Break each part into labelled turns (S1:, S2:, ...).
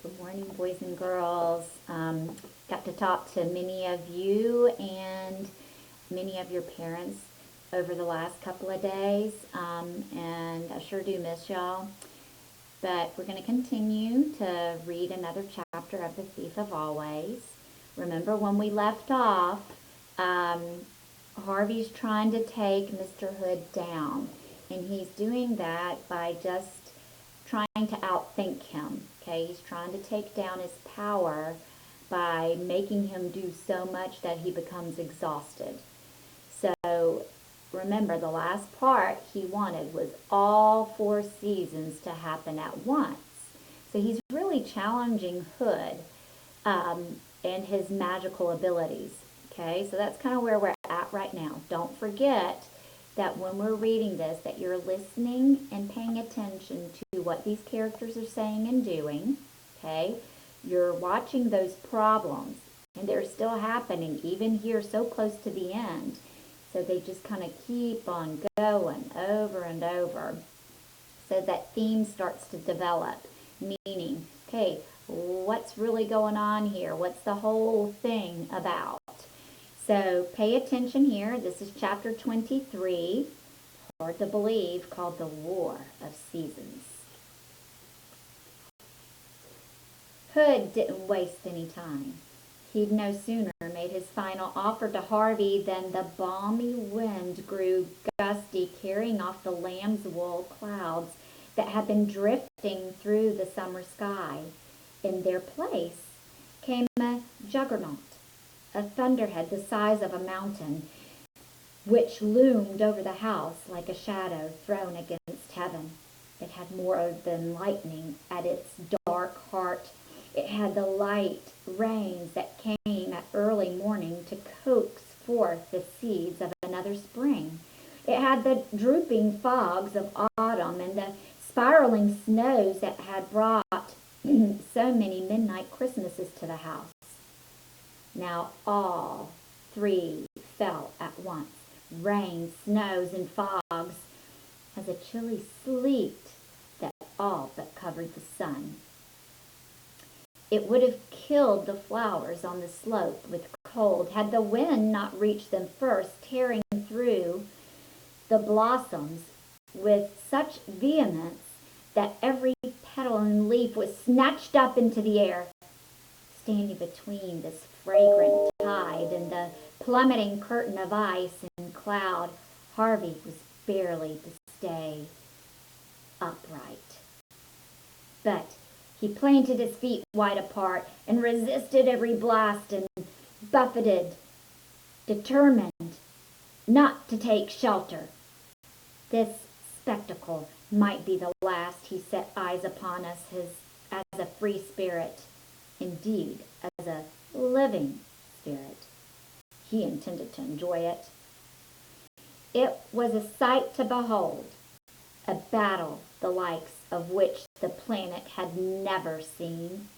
S1: Good morning, boys and girls. Got to talk to many of you and many of your parents over the last couple of days, and I sure do miss y'all. But we're going to continue to read another chapter of The Thief of Always. Remember when we left off, um, Harvey's trying to take Mr. Hood down, and he's doing that by just trying to outthink him. Okay, he's trying to take down his power by making him do so much that he becomes exhausted. So remember, the last part he wanted was all 4 seasons to happen at once. So he's really challenging Hood and his magical abilities. Okay, so that's kind of where we're at right now. Don't forget that when we're reading this, that you're listening and paying attention to what these characters are saying and doing. Okay, you're watching those problems, and they're still happening even here so close to the end. So they just kind of keep on going over and over. So that theme starts to develop, meaning, okay, what's really going on here? What's the whole thing about? So pay attention here. This is chapter 23, hard to believe, called The War of Seasons. Hood didn't waste any time. He'd no sooner made his final offer to Harvey than the balmy wind grew gusty, carrying off the lamb's wool clouds that had been drifting through the summer sky. In their place came a juggernaut, a thunderhead the size of a mountain, which loomed over the house like a shadow thrown against heaven. It had more than lightning at its dark heart. It had the light rains that came at early morning to coax forth the seeds of another spring. It had the drooping fogs of autumn and the spiraling snows that had brought so many midnight Christmases to the house. Now all three fell at once, rain, snows, and fogs, as a chilly sleet that all but covered the sun. It would have killed the flowers on the slope with cold had the wind not reached them first, tearing through the blossoms with such vehemence that every petal and leaf was snatched up into the air. Standing between this fragrant tide and the plummeting curtain of ice and cloud, Harvey was barely to stay upright. But he planted his feet wide apart and resisted every blast and buffeted, determined not to take shelter. This spectacle might be the last he set eyes upon us as a free spirit, indeed as a living spirit. He intended to enjoy it. It was a sight to behold, a battle the likes of which the planet had never seen.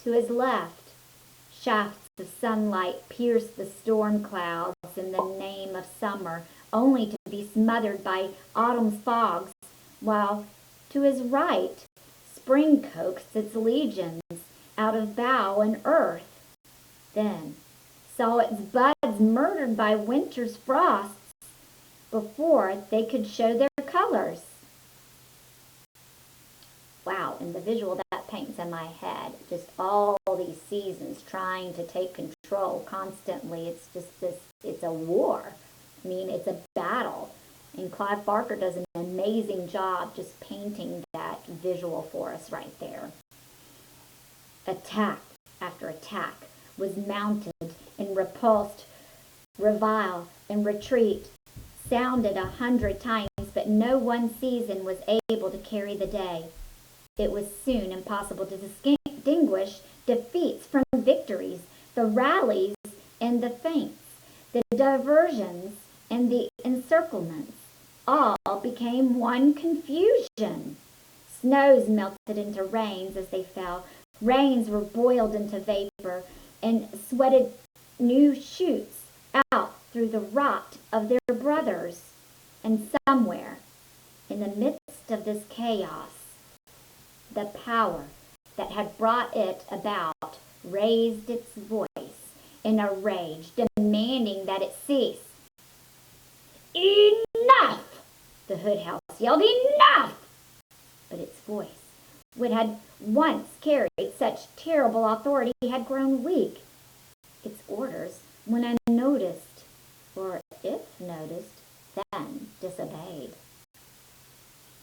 S1: To his left, shafts of sunlight pierced the storm clouds in the name of summer, only to be smothered by autumn's fogs, while to his right, spring coaxed its legions out of bough and earth, then saw its buds murdered by winter's frosts before they could show their colors. Wow, and the visual that paints in my head, just all these seasons trying to take control constantly. It's just this, it's a war. I mean, it's a battle. And Clive Barker does an amazing job just painting that visual for us right there. Attack after attack was mounted and repulsed, revile and retreat, sounded 100 times, but no one season was able to carry the day. It was soon impossible to distinguish defeats from victories, the rallies and the feints, the diversions and the encirclements. All became one confusion. Snows melted into rains as they fell. Rains were boiled into vapor and sweated new shoots out through the rot of their brothers. And somewhere in the midst of this chaos, the power that had brought it about raised its voice in a rage, demanding that it cease. "Enough!" the Hood House yelled. "Enough!" But its voice, which had once carried such terrible authority, had grown weak. Its orders went unnoticed, or if noticed, then disobeyed.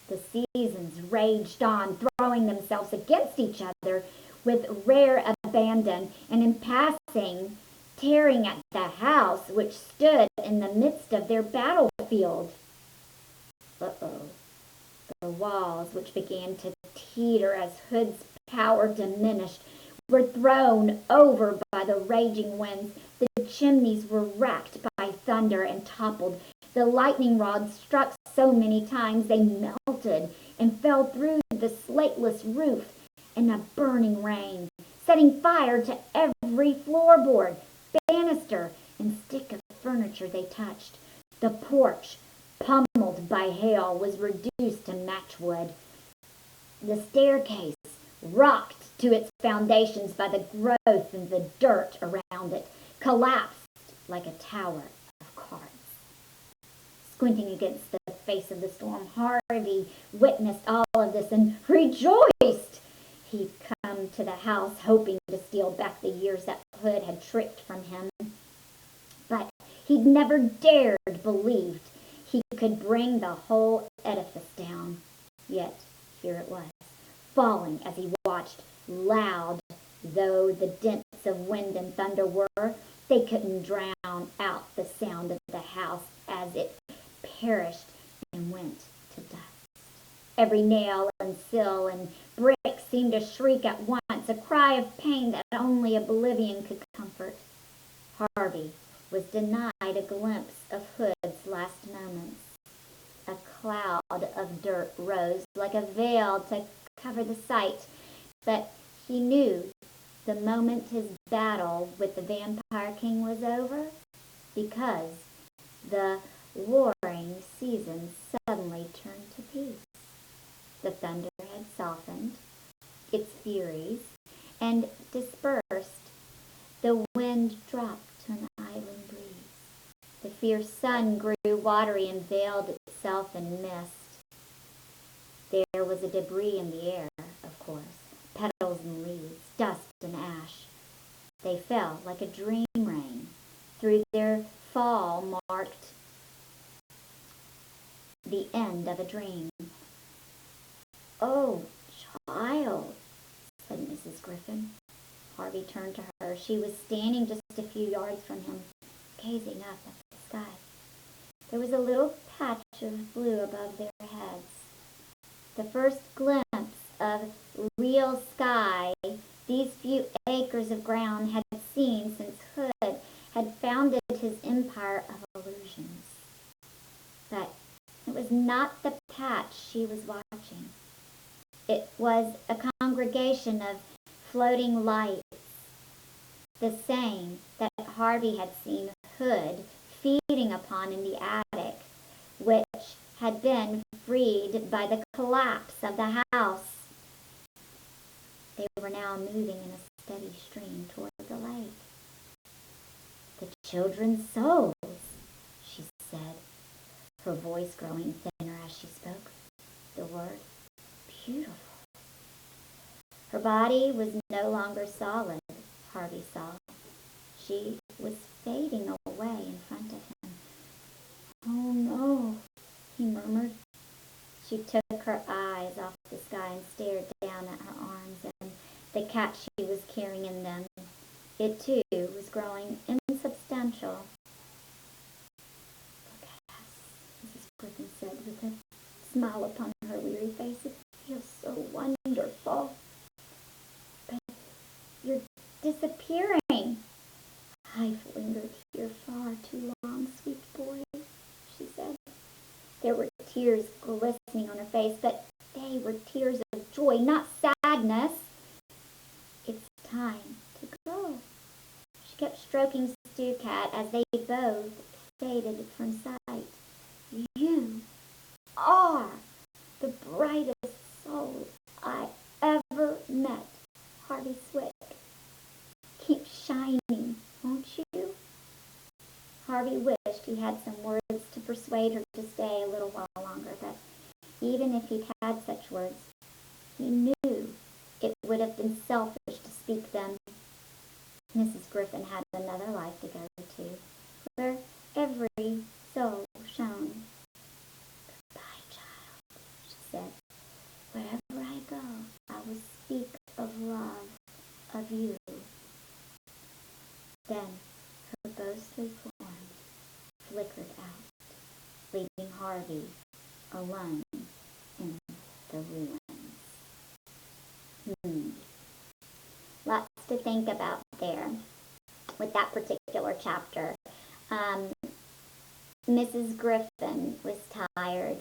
S1: The seasons raged on, throwing themselves against each other with rare abandon, and in passing, tearing at the house which stood in the midst of their battlefield. The walls, which began to teeter as Hood's power diminished, were thrown over by the raging winds. The chimneys were racked by thunder and toppled. The lightning rods struck so many times they melted and fell through the slateless roof in a burning rain, setting fire to every floorboard, banister, and stick of furniture they touched. The porch, pummeled by hail, was reduced to matchwood. The staircase, rocked to its foundations by the growth and the dirt around it, collapsed like a tower of cards. Squinting against the face of the storm, Harvey witnessed all of this and rejoiced. He'd come to the house hoping to steal back the years that Hood had tricked from him. But he'd never dared believe he could bring the whole edifice down. Yet here it was, falling as he watched. Loud though the dents of wind and thunder were, they couldn't drown out the sound of the house as it perished and went to dust. Every nail and sill and brick seemed to shriek at once, a cry of pain that only oblivion could comfort. Harvey was denied a glimpse of Hood's last moments. A cloud of dirt rose like a veil to cover the sight, but he knew the moment his battle with the Vampire King was over, because the warring seasons suddenly turned to peace. The thunder had softened its furies and dispersed. The wind dropped to an island breeze. The fierce sun grew watery and veiled itself in mist. There was a debris in the air, of course, petals and leaves, dust and ash. They fell like a dream rain. Through their fall marked the end of a dream. "Oh, child," said Mrs. Griffin. Harvey turned to her. She was standing just a few yards from him, gazing up at the sky. There was a little patch of blue above their heads. The first glimpse of real sky these few acres of ground had seen since Hood had founded his empire of illusions. But it was not the patch she was watching. It was a congregation of floating lights, the same that Harvey had seen Hood feeding upon in the attic, which had been freed by the collapse of the house. They were now moving in a steady stream toward the lake. "The children's souls," she said, her voice growing thinner as she spoke the word. "Beautiful." Her body was no longer solid, Harvey saw. She was fading away in front of him. "Oh no," he murmured. She took her eyes off the sky and stared down at her arms and the cat she was carrying in them. It too was growing insubstantial. "Look at us," Mrs. Griffin said with a smile upon her weary face. "It feels so wonderful. But you're disappearing." "I've lingered here far too long, sweet boy," she said. There were tears glistening on her face, but they were tears of joy, not sadness. "It's time to go." She kept stroking Stu Cat as they both faded from sight. "You are the brightest soul I ever met Harvey Swick. Keep shining, won't you? Harvey wished he had some words to persuade her to stay a little while longer, but even if he'd had such words, he knew it would have been selfish to speak them. Mrs. Griffin had another life to go to, where every soul shone. Goodbye, child, she said. Wherever I go, I will speak of love, of you. Then her ghostly form flickered out, leaving Harvey alone in the ruins. Lots to think about there with that particular chapter. Mrs. Griffin was tired.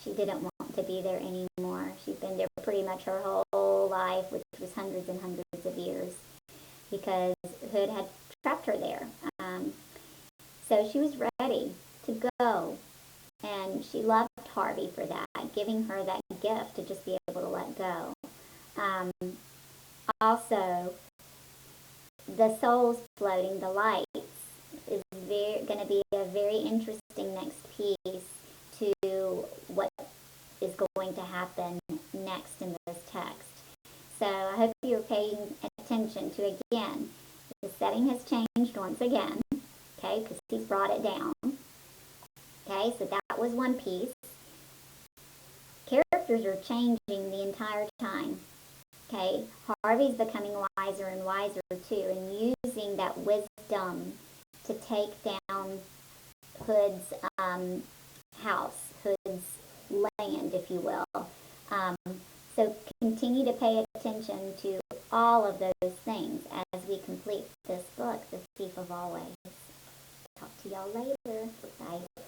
S1: She didn't want to be there anymore. She'd been there pretty much her whole life, which was hundreds and hundreds of years, because Hood had trapped her there. So she was ready to go, and she loved Harvey for that, giving her that gift to just be able to let go. Also, the souls floating, the lights, is going to be a very interesting next piece to what is going to happen next in this text. So I hope you're paying attention to, again, the setting has changed once again, okay, because he's brought it down. Okay, so that was one piece. Characters are changing the entire time. Okay, Harvey's becoming wiser and wiser too, and using that wisdom to take down Hood's house, Hood's land, if you will. So continue to pay attention to all of those things as we complete this book, The Thief of Always. Talk to y'all later. Bye.